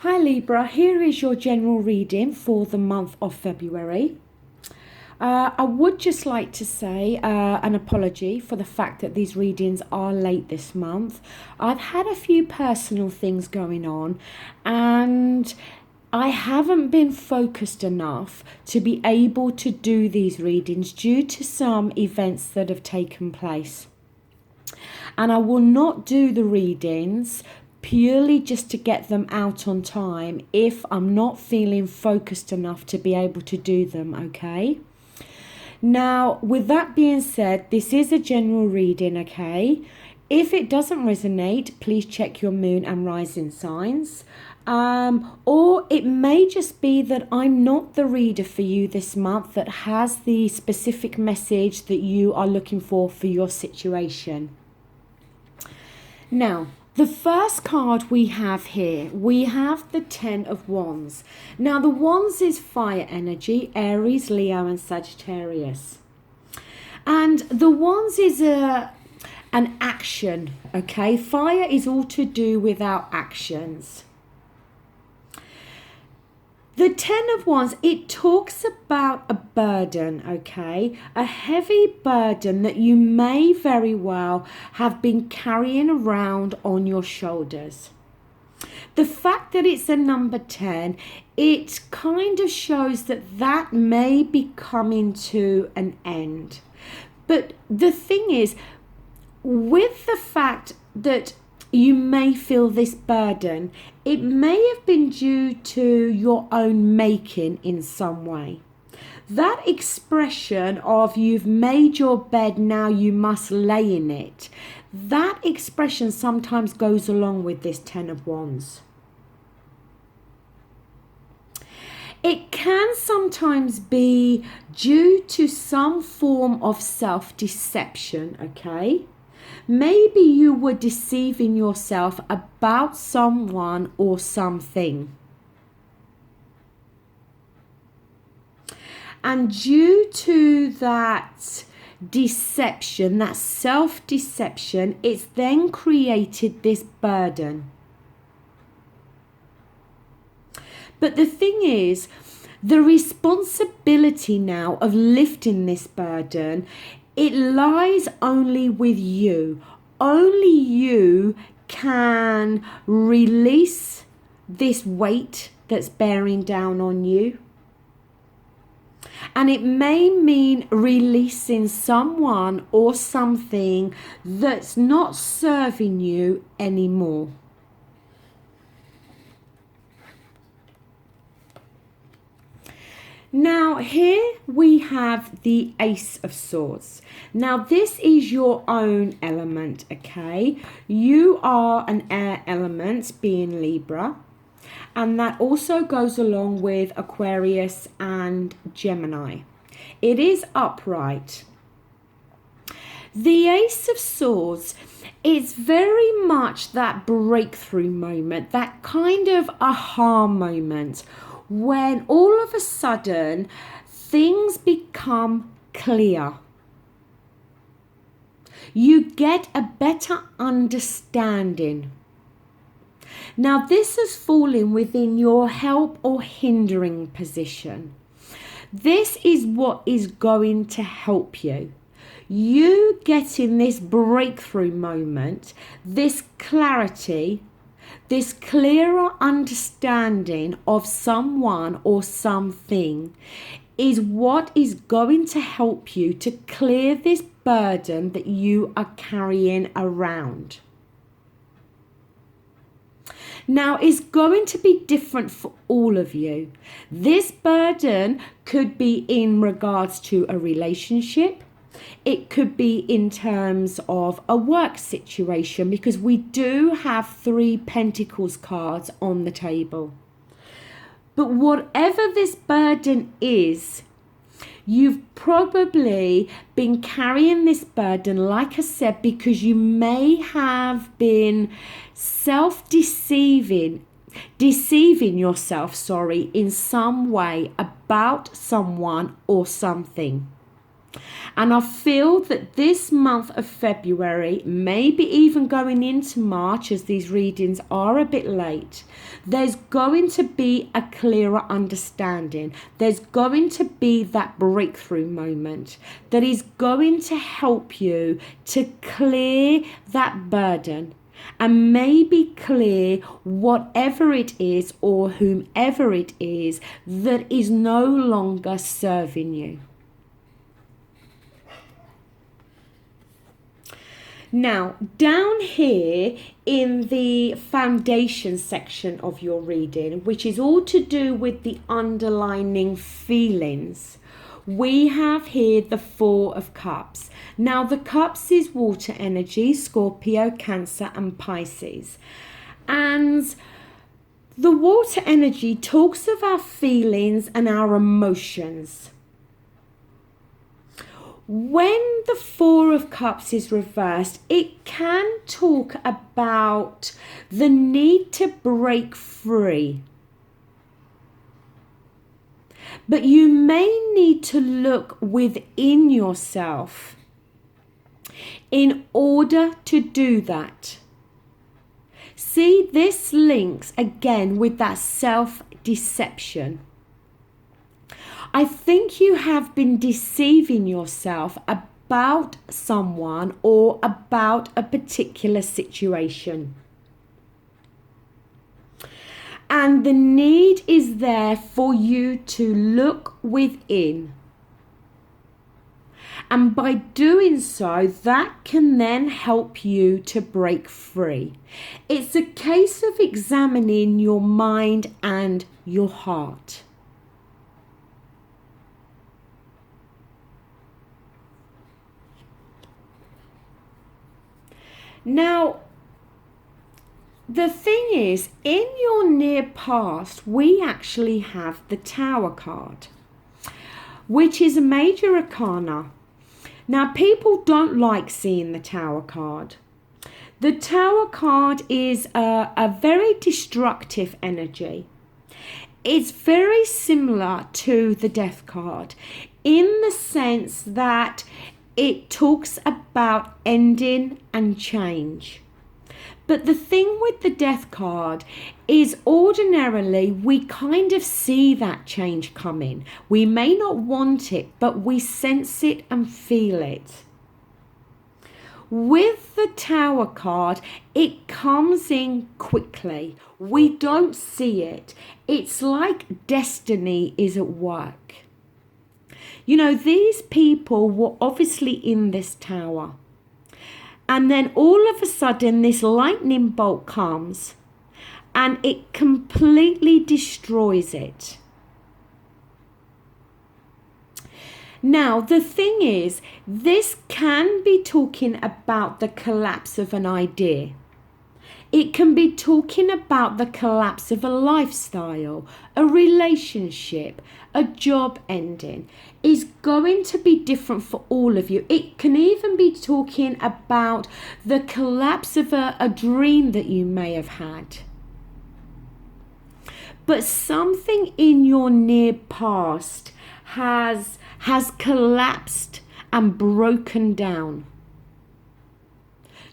Hi Libra, here is your general reading for the month of February. I would just like to say an apology for the fact that these readings are late this month. I've had a few personal things going on and I haven't been focused enough to be able to do these readings due to some events that have taken place. And I will not do the readings purely just to get them out on time if I'm not feeling focused enough to be able to do them, okay? Now, with that being said, this is a general reading, okay? If it doesn't resonate, please check your moon and rising signs. Or it may just be that I'm not the reader for you this month that has the specific message that you are looking for your situation. Now, the first card we have here, we have the Ten of Wands. Now, the Wands is fire energy, Aries, Leo, and Sagittarius. And the Wands is an action, okay? Fire is all to do with our actions. The Ten of Wands, it talks about a burden, okay? A heavy burden that you may very well have been carrying around on your shoulders. The fact that it's a number 10, it kind of shows that may be coming to an end. But the thing is, with the fact that you may feel this burden, it may have been due to your own making in some way. That expression of you've made your bed, now you must lay in it, that expression sometimes goes along with this Ten of Wands. It can sometimes be due to some form of self-deception, okay? Maybe you were deceiving yourself about someone or something. And due to that deception, that self-deception, it's then created this burden. But the thing is, the responsibility now of lifting this burden, it lies only with you. Only you can release this weight that's bearing down on you. And it may mean releasing someone or something that's not serving you anymore. Now, here we have the Ace of Swords. Now, this is your own element, okay? You are an air element, being Libra. And that also goes along with Aquarius and Gemini. It is upright. The Ace of Swords is very much that breakthrough moment, that kind of aha moment, when all of a sudden things become clear. You get a better understanding. Now, this has fallen within your help or hindering position. This is what is going to help you. You getting this breakthrough moment, this clarity, this clearer understanding of someone or something is what is going to help you to clear this burden that you are carrying around. Now, it's going to be different for all of you. This burden could be in regards to a relationship. It could be in terms of a work situation, because we do have 3 Pentacles cards on the table. But whatever this burden is, you've probably been carrying this burden, like I said, because you may have been deceiving yourself, in some way about someone or something. And I feel that this month of February, maybe even going into March, as these readings are a bit late, there's going to be a clearer understanding. There's going to be that breakthrough moment that is going to help you to clear that burden and maybe clear whatever it is or whomever it is that is no longer serving you. Now, down here in the foundation section of your reading, which is all to do with the underlining feelings, we have here the Four of Cups. Now, the Cups is water energy, Scorpio, Cancer, and Pisces. And the water energy talks of our feelings and our emotions. When the Four of Cups is reversed, it can talk about the need to break free. But you may need to look within yourself in order to do that. See, this links again with that self-deception. I think you have been deceiving yourself about someone or about a particular situation. And the need is there for you to look within. And by doing so, that can then help you to break free. It's a case of examining your mind and your heart. Now, the thing is, in your near past, we actually have the Tower card, which is a major arcana. Now, people don't like seeing the Tower card. The Tower card is a very destructive energy. It's very similar to the Death card in the sense that it talks about ending and change. But the thing with the Death card is ordinarily we kind of see that change coming. We may not want it, but we sense it and feel it. With the Tower card, it comes in quickly. We don't see it. It's like destiny is at work. You know, these people were obviously in this tower. And then all of a sudden, this lightning bolt comes and it completely destroys it. Now, the thing is, this can be talking about the collapse of an idea. It can be talking about the collapse of a lifestyle, a relationship, a job ending. Is going to be different for all of you. It can even be talking about the collapse of a dream that you may have had. But something in your near past has collapsed and broken down.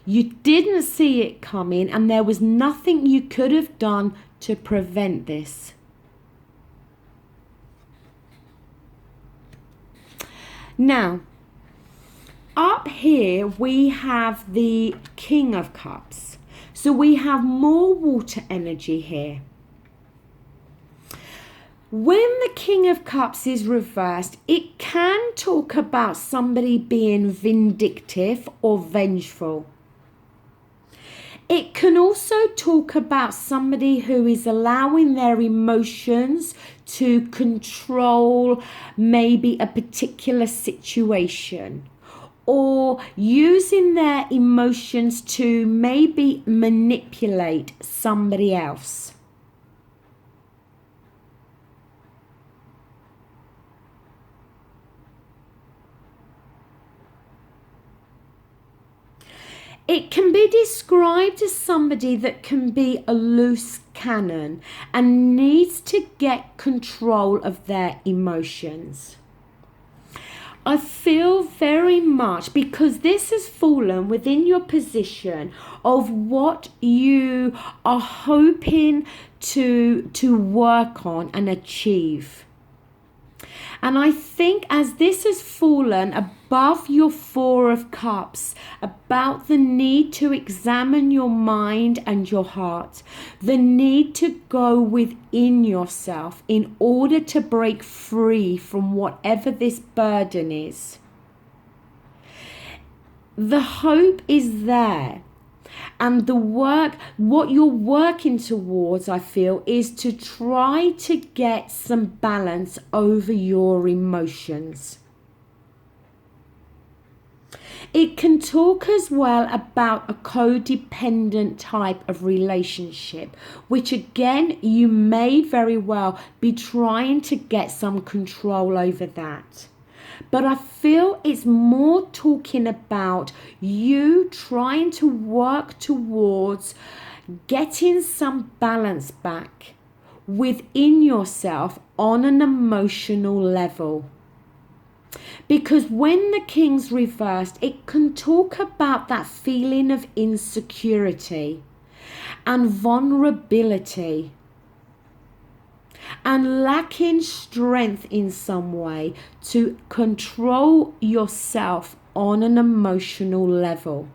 You didn't see it coming, and there was nothing you could have done to prevent this. Now, up here we have the King of Cups. So we have more water energy here. When the King of Cups is reversed, it can talk about somebody being vindictive or vengeful. It can also talk about somebody who is allowing their emotions to control maybe a particular situation, or using their emotions to maybe manipulate somebody else. It can be described as somebody that can be a loose cannon and needs to get control of their emotions. I feel very much, because this has fallen within your position of what you are hoping to work on and achieve. And I think as this has fallen above your Four of Cups, about the need to examine your mind and your heart, the need to go within yourself in order to break free from whatever this burden is. The hope is there. And the work, what you're working towards, I feel, is to try to get some balance over your emotions. It can talk as well about a codependent type of relationship, which again, you may very well be trying to get some control over that. But I feel it's more talking about you trying to work towards getting some balance back within yourself on an emotional level. Because when the King's reversed, it can talk about that feeling of insecurity and vulnerability and lacking strength in some way to control yourself on an emotional level.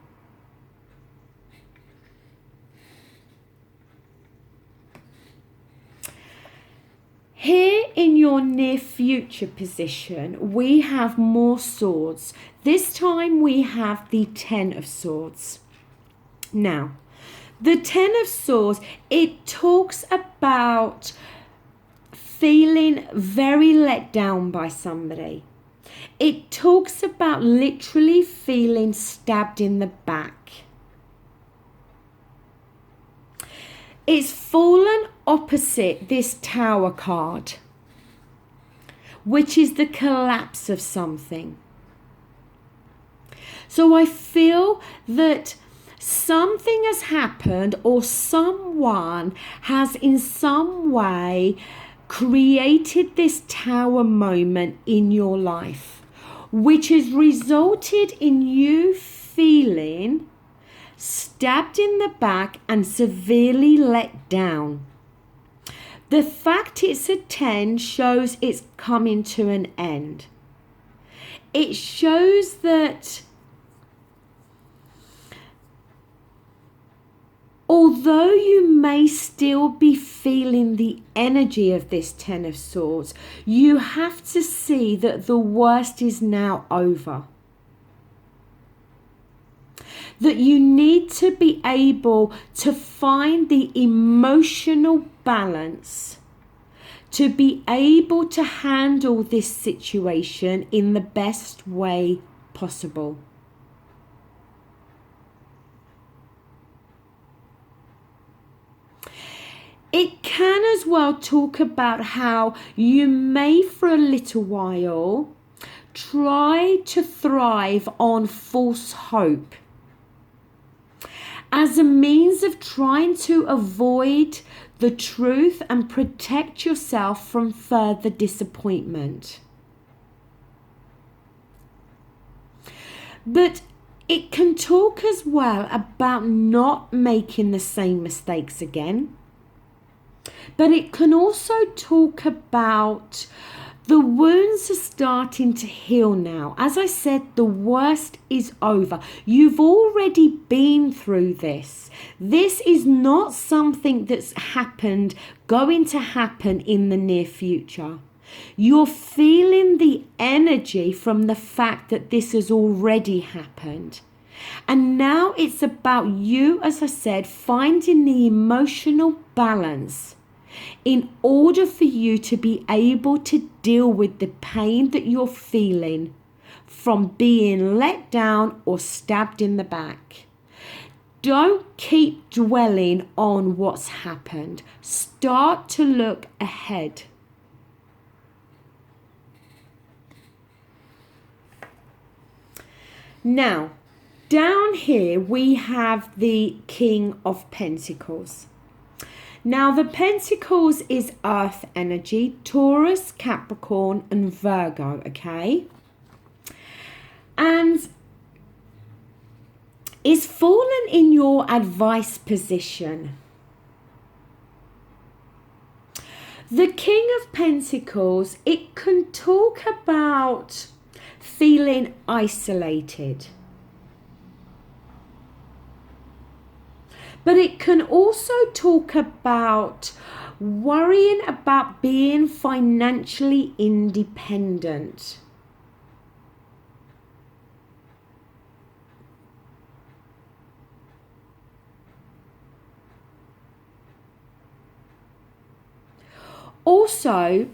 Here in your near future position, we have more swords. This time we have the Ten of Swords. Now, the Ten of Swords, it talks about feeling very let down by somebody. It talks about literally feeling stabbed in the back. It's fallen opposite this Tower card, which is the collapse of something. So I feel that something has happened, or someone has in some way created this Tower moment in your life, which has resulted in you feeling stabbed in the back and severely let down. The fact it's a 10 shows it's coming to an end. It shows that although you may still be feeling the energy of this Ten of Swords, you have to see that the worst is now over. That you need to be able to find the emotional balance to be able to handle this situation in the best way possible. It can as well talk about how you may for a little while try to thrive on false hope as a means of trying to avoid the truth and protect yourself from further disappointment. But it can talk as well about not making the same mistakes again. But it can also talk about the wounds are starting to heal now. As I said, the worst is over. You've already been through this. This is not something that's going to happen in the near future. You're feeling the energy from the fact that this has already happened. And now it's about you, as I said, finding the emotional balance in order for you to be able to deal with the pain that you're feeling from being let down or stabbed in the back. Don't keep dwelling on what's happened. Start to look ahead. Now, down here we have the King of Pentacles. Now, the Pentacles is earth energy, Taurus, Capricorn, and Virgo, okay? and is fallen in your advice position. The King of Pentacles, it can talk about feeling isolated. But it can also talk about worrying about being financially independent. Also,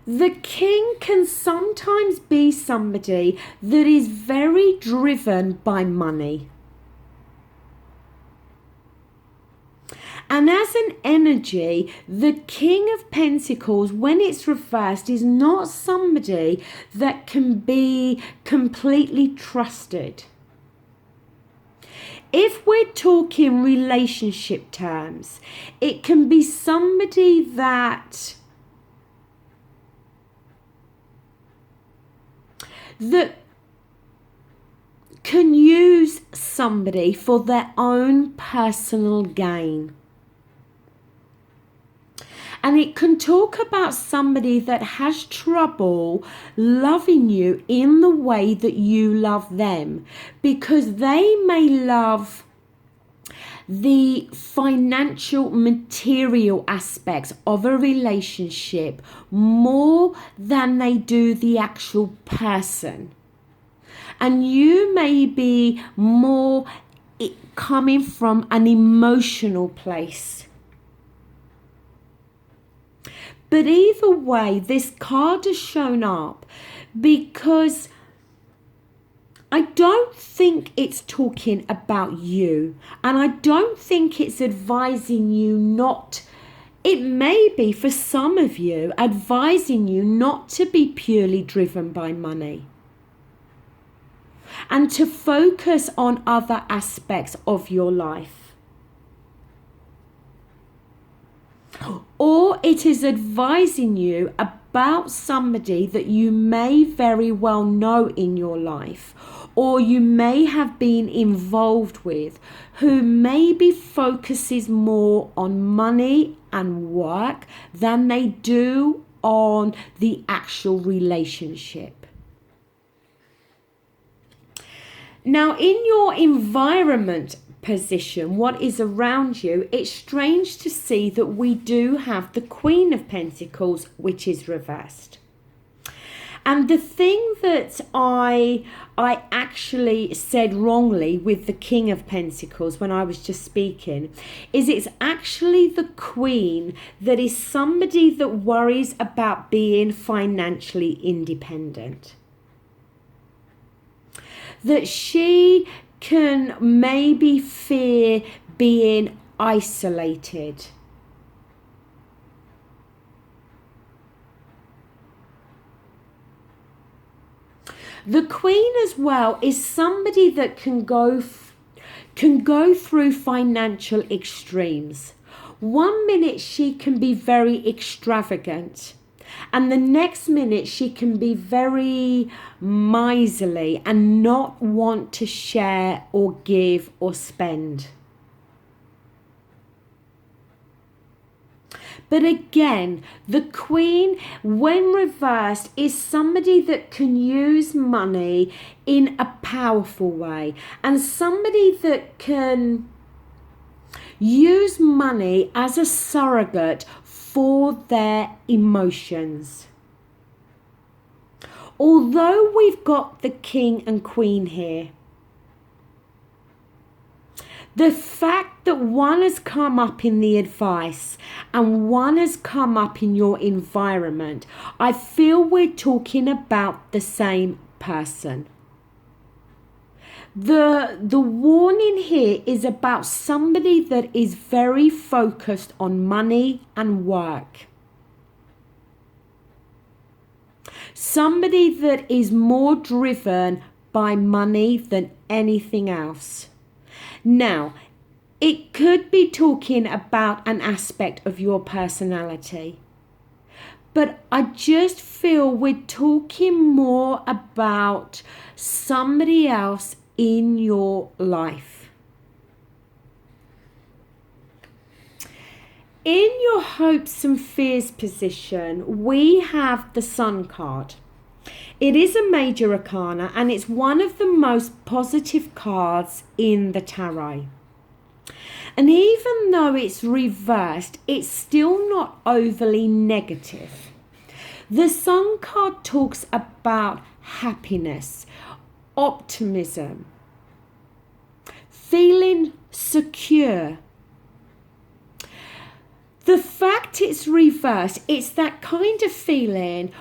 the king can sometimes be somebody that is very driven by money. And as an energy, the King of Pentacles, when it's reversed, is not somebody that can be completely trusted. If we're talking relationship terms, it can be somebody that can use somebody for their own personal gain. And it can talk about somebody that has trouble loving you in the way that you love them, because they may love the financial, material aspects of a relationship more than they do the actual person. And you may be more coming from an emotional place. But either way, this card has shown up because I don't think it's talking about you, and I don't think it's advising you not. It may be for some of you advising you not to be purely driven by money and to focus on other aspects of your life. Or it is advising you about somebody that you may very well know in your life, or you may have been involved with, who maybe focuses more on money and work than they do on the actual relationship. Now, in your environment position, what is around you, it's strange to see that we do have the Queen of Pentacles, which is reversed. And the thing that I actually said wrongly with the King of Pentacles when I was just speaking is it's actually the Queen that is somebody that worries about being financially independent. That she can maybe fear being isolated. The Queen as well is somebody that can go through financial extremes. 1 minute she can be very extravagant, and the next minute she can be very miserly and not want to share or give or spend. But again, the Queen, when reversed, is somebody that can use money in a powerful way, and somebody that can use money as a surrogate for their emotions. Although we've got the King and Queen here, the fact that one has come up in the advice and one has come up in your environment, I feel we're talking about the same person. The warning here is about somebody that is very focused on money and work. Somebody that is more driven by money than anything else. Now, it could be talking about an aspect of your personality, But I just feel we're talking more about somebody else in your life. In your hopes and fears position, we have the Sun card. It is a major arcana and it's one of the most positive cards in the tarot. And even though it's reversed, it's still not overly negative. The Sun card talks about happiness, optimism, feeling secure. The fact it's reversed, it's that kind of feeling.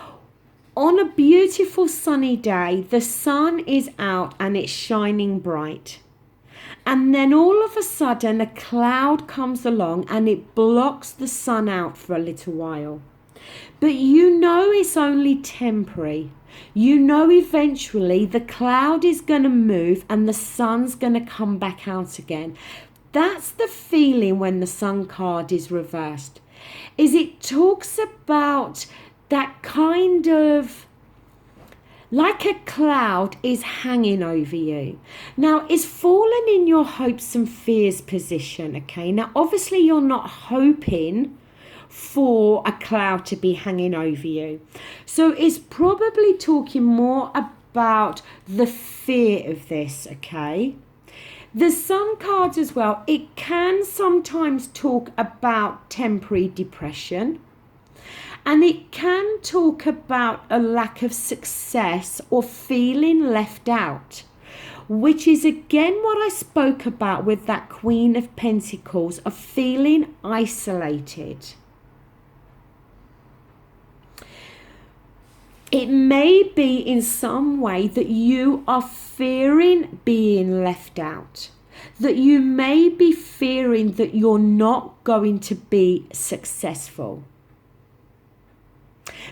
On a beautiful sunny day, the sun is out and it's shining bright. And then all of a sudden a cloud comes along and it blocks the sun out for a little while. But you know it's only temporary. You know eventually the cloud is going to move and the sun's going to come back out again. That's the feeling when the Sun card is reversed. Is it talks about that kind of like a cloud is hanging over you. Now, it's fallen in your hopes and fears position, okay? Now, obviously, you're not hoping for a cloud to be hanging over you. So it's probably talking more about the fear of this, okay? The Sun card as well, it can sometimes talk about temporary depression. And it can talk about a lack of success or feeling left out, which is again what I spoke about with that Queen of Pentacles, of feeling isolated. It may be in some way that you are fearing being left out, that you may be fearing that you're not going to be successful.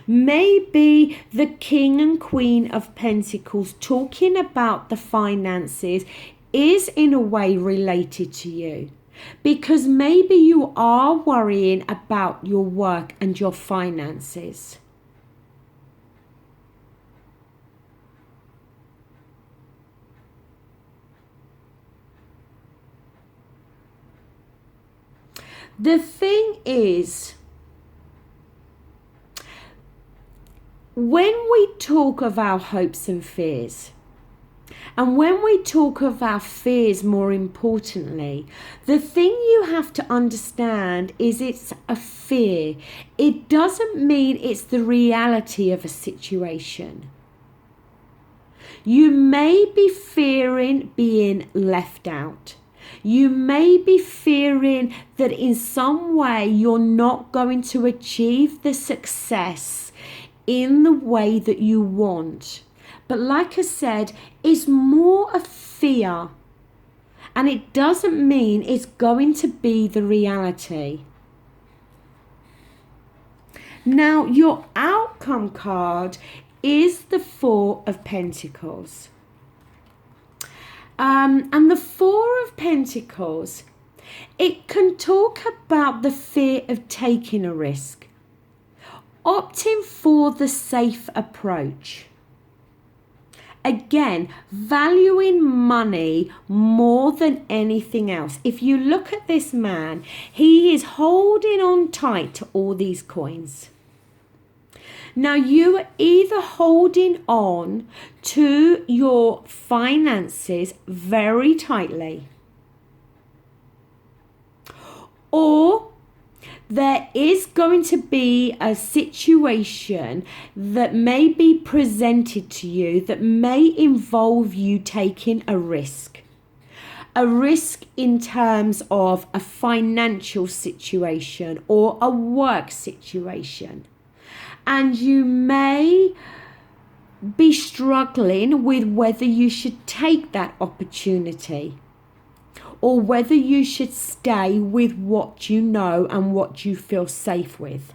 Maybe the King and Queen of Pentacles talking about the finances is in a way related to you, because maybe you are worrying about your work and your finances. The thing is, when we talk of our hopes and fears, and when we talk of our fears more importantly, the thing you have to understand is it's a fear. It doesn't mean it's the reality of a situation. You may be fearing being left out. You may be fearing that in some way you're not going to achieve the success in the way that you want. But like I said, it's more a fear, and it doesn't mean it's going to be the reality. Now, your outcome card is the Four of Pentacles. And the Four of Pentacles, it can talk about the fear of taking a risk, opting for the safe approach. Again, valuing money more than anything else. If you look at this man, he is holding on tight to all these coins. Now, you are either holding on to your finances very tightly, or there is going to be a situation that may be presented to you that may involve you taking a risk. A risk in terms of a financial situation or a work situation. And you may be struggling with whether you should take that opportunity or whether you should stay with what you know and what you feel safe with.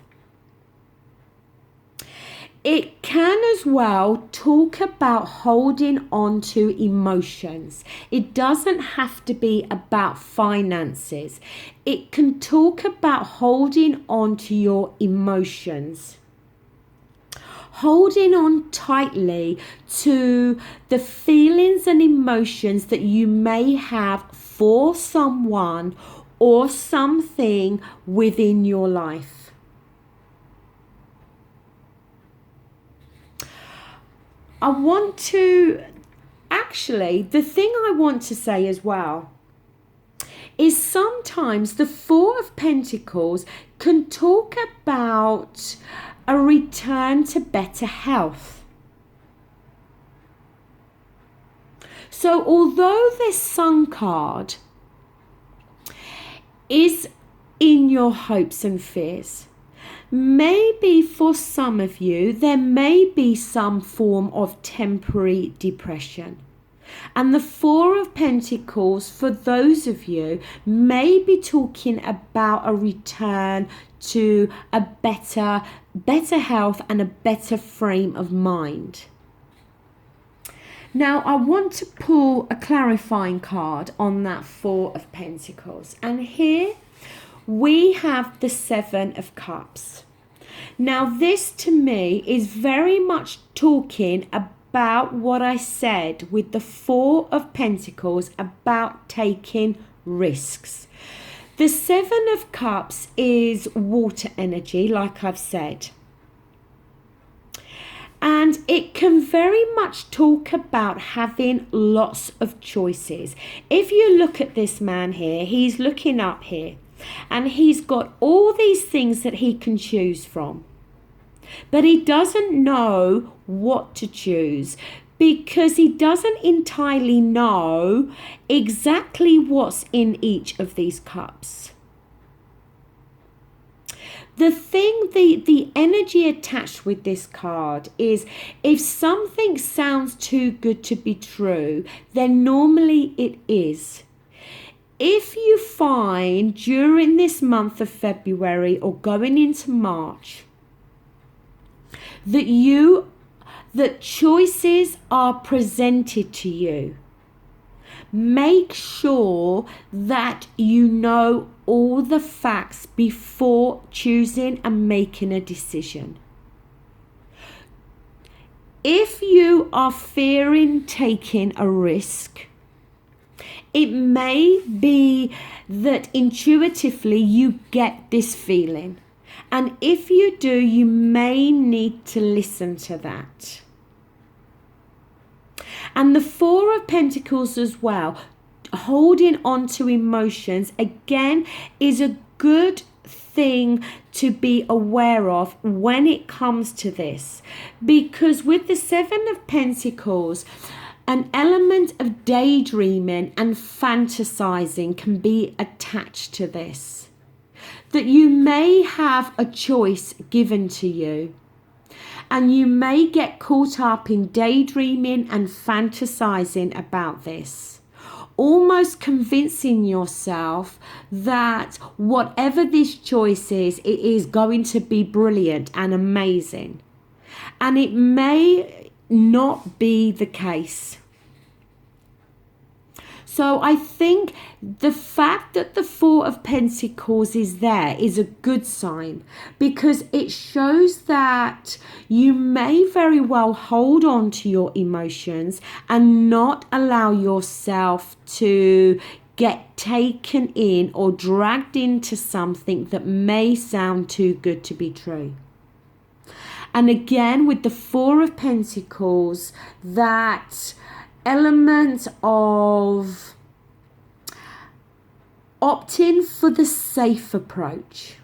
It can as well talk about holding on to emotions. It doesn't have to be about finances. It can talk about holding on to your emotions. holding on tightly to the feelings and emotions that you may have for someone or something within your life. The thing I want to say as well is sometimes the Four of Pentacles can talk about a return to better health. So although this Sun card is in your hopes and fears, maybe for some of you there may be some form of temporary depression. And the Four of Pentacles, for those of you, may be talking about a return to a better health and a better frame of mind. Now, I want to pull a clarifying card on that Four of Pentacles. And here we have the Seven of Cups. Now, this to me is very much talking about what I said with the Four of Pentacles about taking risks. The Seven of Cups is water energy, like I've said. And it can very much talk about having lots of choices. If you look at this man here, he's looking up here and he's got all these things that he can choose from. But he doesn't know what to choose because he doesn't entirely know exactly what's in each of these cups. The energy attached with this card is if something sounds too good to be true, then normally it is. If you find during this month of February or going into March that choices are presented to you, make sure that you know all the facts before choosing and making a decision. If you are fearing taking a risk, it may be that intuitively you get this feeling. And if you do, you may need to listen to that. And the Four of Pentacles as well, holding on to emotions, again, is a good thing to be aware of when it comes to this. Because with the Seven of Pentacles, an element of daydreaming and fantasizing can be attached to this. That you may have a choice given to you. And you may get caught up in daydreaming and fantasizing about this. Almost convincing yourself that whatever this choice is, it is going to be brilliant and amazing. And it may not be the case. So I think the fact that the Four of Pentacles is there is a good sign because it shows that you may very well hold on to your emotions and not allow yourself to get taken in or dragged into something that may sound too good to be true. And again, with the Four of Pentacles, that element of opting for the safe approach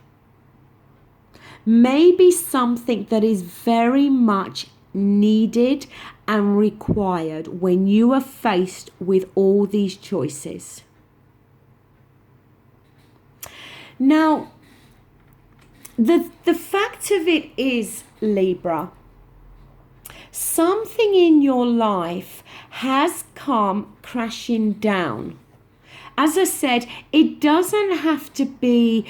may be something that is very much needed and required when you are faced with all these choices. Now, the fact of it is, Libra, something in your life has come crashing down. As I said, it doesn't have to be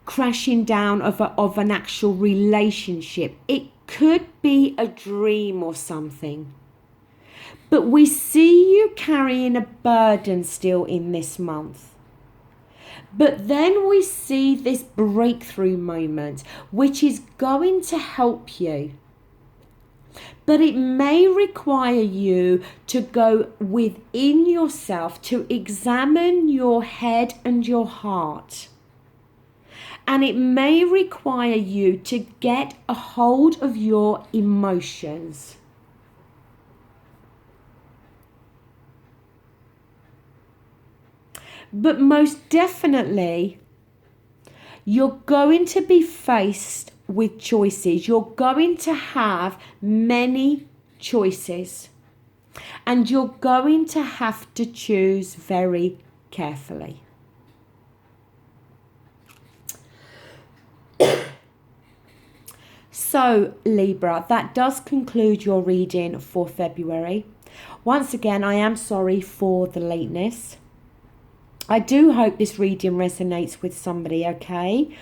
crashing down of an actual relationship. It could be a dream or something. But we see you carrying a burden still in this month. But then we see this breakthrough moment, which is going to help you. But it may require you to go within yourself to examine your head and your heart. And it may require you to get a hold of your emotions. But most definitely, you're going to be faced with choices. You're going to have many choices. And you're going to have to choose very carefully. So, Libra, that does conclude your reading for February. Once again, I am sorry for the lateness. I do hope this reading resonates with somebody, okay?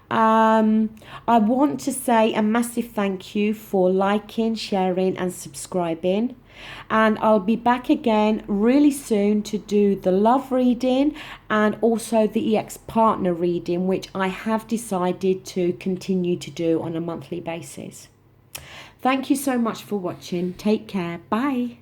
I want to say a massive thank you for liking, sharing and subscribing. And I'll be back again really soon to do the love reading and also the EX partner reading, which I have decided to continue to do on a monthly basis. Thank you so much for watching. Take care. Bye.